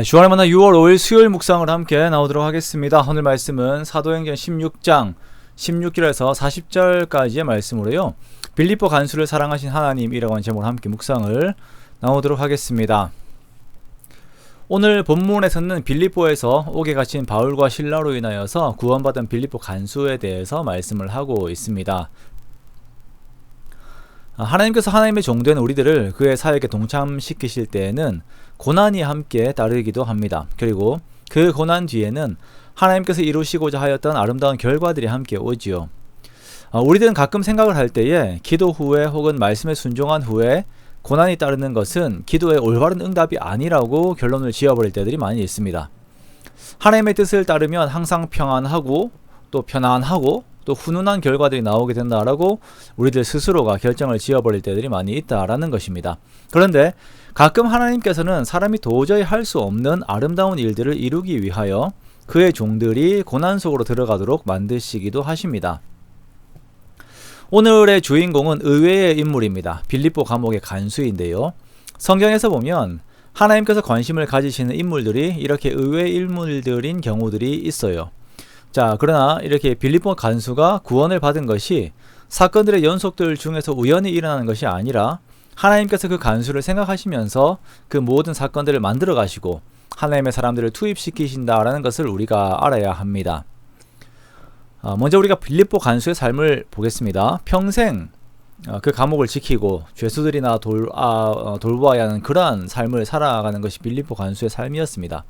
주안의 만나 6월 5일 수요일 묵상을 함께 나오도록 하겠습니다. 오늘 말씀은 사도행전 16장 16절에서 40절까지의 말씀으로요. 빌립보 간수를 사랑하신 하나님이라고 하는 제목으로 함께 묵상을 나오도록 하겠습니다. 오늘 본문에서는 빌립보에서 옥에 갇힌 바울과 실라로 인하여서 구원받은 빌립보 간수에 대해서 말씀을 하고 있습니다. 하나님께서 하나님의 종된 우리들을 그의 사역에 동참시키실 때에는 고난이 함께 따르기도 합니다. 그리고 그 고난 뒤에는 하나님께서 이루시고자 하였던 아름다운 결과들이 함께 오지요. 우리들은 가끔 생각을 할 때에 기도 후에 혹은 말씀에 순종한 후에 고난이 따르는 것은 기도의 올바른 응답이 아니라고 결론을 지어버릴 때들이 많이 있습니다. 하나님의 뜻을 따르면 항상 평안하고 또 편안하고 또 훈훈한 결과들이 나오게 된다라고 우리들 스스로가 결정을 지어버릴 때들이 많이 있다라는 것입니다. 그런데 가끔 하나님께서는 사람이 도저히 할 수 없는 아름다운 일들을 이루기 위하여 그의 종들이 고난 속으로 들어가도록 만드시기도 하십니다. 오늘의 주인공은 의외의 인물입니다. 빌립보 감옥의 간수인데요. 성경에서 보면 하나님께서 관심을 가지시는 인물들이 이렇게 의외의 인물들인 경우들이 있어요. 자, 그러나 이렇게 빌립보 간수가 구원을 받은 것이 사건들의 연속들 중에서 우연히 일어나는 것이 아니라 하나님께서 그 간수를 생각하시면서 그 모든 사건들을 만들어 가시고 하나님의 사람들을 투입시키신다라는 것을 우리가 알아야 합니다. 먼저 우리가 빌립보 간수의 삶을 보겠습니다. 평생 그 감옥을 지키고 죄수들이나 돌보아야 하는 그러한 삶을 살아가는 것이 빌립보 간수의 삶이었습니다.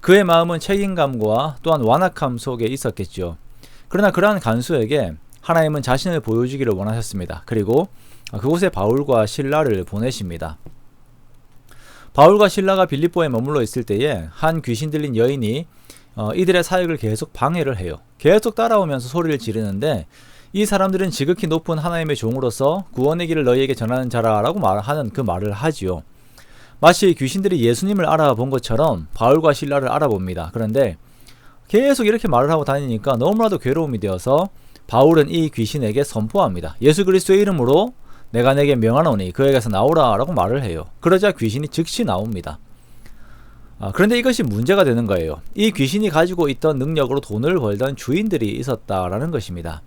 그의 마음은 책임감과 또한 완악함 속에 있었겠죠. 그러나 그러한 간수에게 하나님은 자신을 보여주기를 원하셨습니다. 그리고 그곳에 바울과 실라를 보내십니다. 바울과 실라가 빌립보에 머물러 있을 때에 한 귀신 들린 여인이 이들의 사역을 계속 방해를 해요. 계속 따라오면서 소리를 지르는데 이 사람들은 지극히 높은 하나님의 종으로서 구원의 길을 너희에게 전하는 자라라고 말하는 그 말을 하지요. 마치 귀신들이 예수님을 알아본 것처럼 바울과 실라를 알아봅니다. 그런데 계속 이렇게 말을 하고 다니니까 너무나도 괴로움이 되어서 바울은 이 귀신에게 선포합니다. 예수 그리스도의 이름으로 내가 내게 명하노니 그에게서 나오라 라고 말을 해요. 그러자 귀신이 즉시 나옵니다. 그런데 이것이 문제가 되는 거예요. 이 귀신이 가지고 있던 능력으로 돈을 벌던 주인들이 있었다라는 것입니다.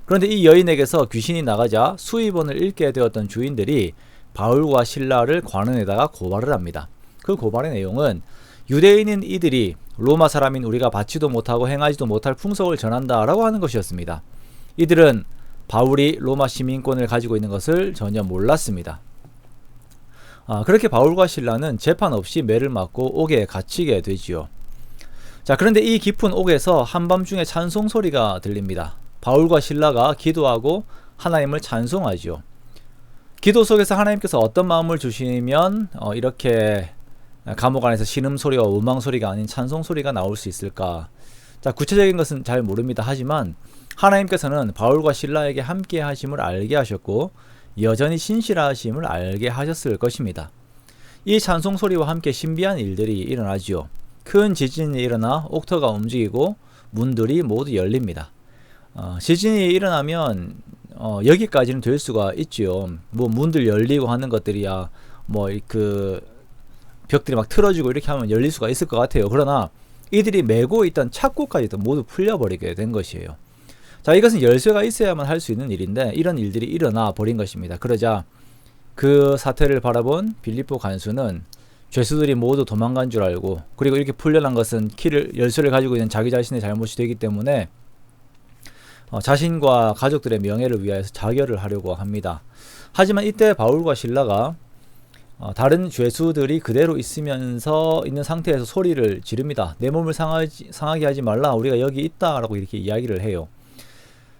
그런데 이 여인에게서 귀신이 나가자 수입원을 잃게 되었던 주인들이 바울과 실라를 관원에다가 고발을 합니다. 그 고발의 내용은 유대인인 이들이 로마 사람인 우리가 받지도 못하고 행하지도 못할 풍속을 전한다라고 하는 것이었습니다. 이들은 바울이 로마 시민권을 가지고 있는 것을 전혀 몰랐습니다. 그렇게 바울과 실라는 재판 없이 매를 맞고 옥에 갇히게 되지요. 자, 그런데 이 깊은 옥에서 한밤중에 찬송 소리가 들립니다. 바울과 실라가 기도하고 하나님을 찬송하지요. 기도 속에서 하나님께서 어떤 마음을 주시면 이렇게 감옥 안에서 신음소리와 원망소리가 아닌 찬송소리가 나올 수 있을까? 자, 구체적인 것은 잘 모릅니다. 하지만 하나님께서는 바울과 실라에게 함께 하심을 알게 하셨고 여전히 신실하심을 알게 하셨을 것입니다. 이 찬송소리와 함께 신비한 일들이 일어나지요. 큰 지진이 일어나 옥터가 움직이고 문들이 모두 열립니다. 지진이 일어나면 여기까지는 될 수가 있지요. 뭐 문들 열리고 하는 것들이야 뭐 그 벽들이 막 틀어지고 이렇게 하면 열릴 수가 있을 것 같아요. 그러나 이들이 메고 있던 착고까지도 모두 풀려버리게 된 것이에요. 자, 이것은 열쇠가 있어야만 할 수 있는 일인데 이런 일들이 일어나 버린 것입니다. 그러자 그 사태를 바라본 빌립보 간수는 죄수들이 모두 도망간 줄 알고, 그리고 이렇게 풀려난 것은 열쇠를 가지고 있는 자기 자신의 잘못이 되기 때문에 자신과 가족들의 명예를 위하여서 자결을 하려고 합니다. 하지만 이때 바울과 실라가 다른 죄수들이 그대로 있는 상태에서 소리를 지릅니다. 내 몸을 상하게 하지 말라, 우리가 여기 있다 라고 이렇게 이야기를 해요.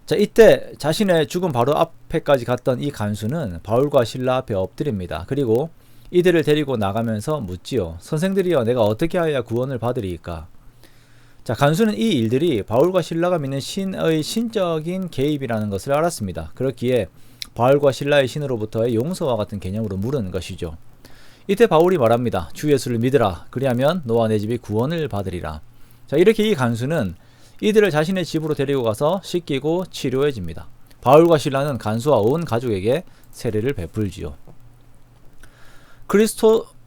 자, 이때 자신의 죽음 바로 앞에까지 갔던 이 간수는 바울과 실라 앞에 엎드립니다. 그리고 이들을 데리고 나가면서 묻지요. 선생들이여, 내가 어떻게 하여야 구원을 받으리이까? 자, 간수는 이 일들이 바울과 실라가 믿는 신의 신적인 개입이라는 것을 알았습니다. 그렇기에 바울과 실라의 신으로부터의 용서와 같은 개념으로 물은 것이죠. 이때 바울이 말합니다. 주 예수를 믿으라. 그리하면 너와 내 집이 구원을 받으리라. 자, 이렇게 이 간수는 이들을 자신의 집으로 데리고 가서 씻기고 치료해 줍니다. 바울과 실라는 간수와 온 가족에게 세례를 베풀지요.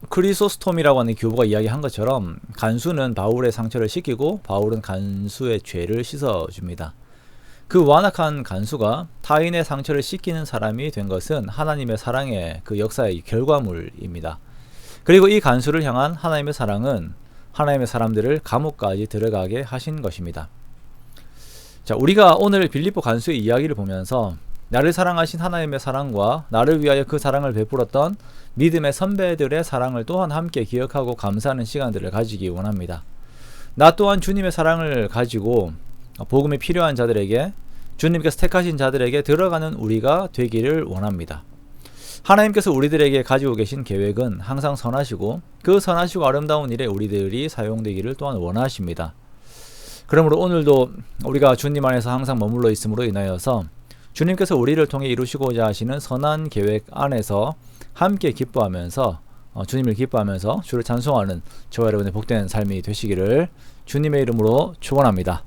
크리소스톰이라고 하는 교부가 이야기한 것처럼 간수는 바울의 상처를 씻기고 바울은 간수의 죄를 씻어줍니다. 그 완악한 간수가 타인의 상처를 씻기는 사람이 된 것은 하나님의 사랑의 그 역사의 결과물입니다. 그리고 이 간수를 향한 하나님의 사랑은 하나님의 사람들을 감옥까지 들어가게 하신 것입니다. 자, 우리가 오늘 빌립보 간수의 이야기를 보면서 나를 사랑하신 하나님의 사랑과 나를 위하여 그 사랑을 베풀었던 믿음의 선배들의 사랑을 또한 함께 기억하고 감사하는 시간들을 가지기 원합니다. 나 또한 주님의 사랑을 가지고 복음이 필요한 자들에게, 주님께서 택하신 자들에게 들어가는 우리가 되기를 원합니다. 하나님께서 우리들에게 가지고 계신 계획은 항상 선하시고 그 선하시고 아름다운 일에 우리들이 사용되기를 또한 원하십니다. 그러므로 오늘도 우리가 주님 안에서 항상 머물러 있음으로 인하여서 주님께서 우리를 통해 이루시고자 하시는 선한 계획 안에서 함께 기뻐하면서 주님을 기뻐하면서 주를 찬송하는 저와 여러분의 복된 삶이 되시기를 주님의 이름으로 축원합니다.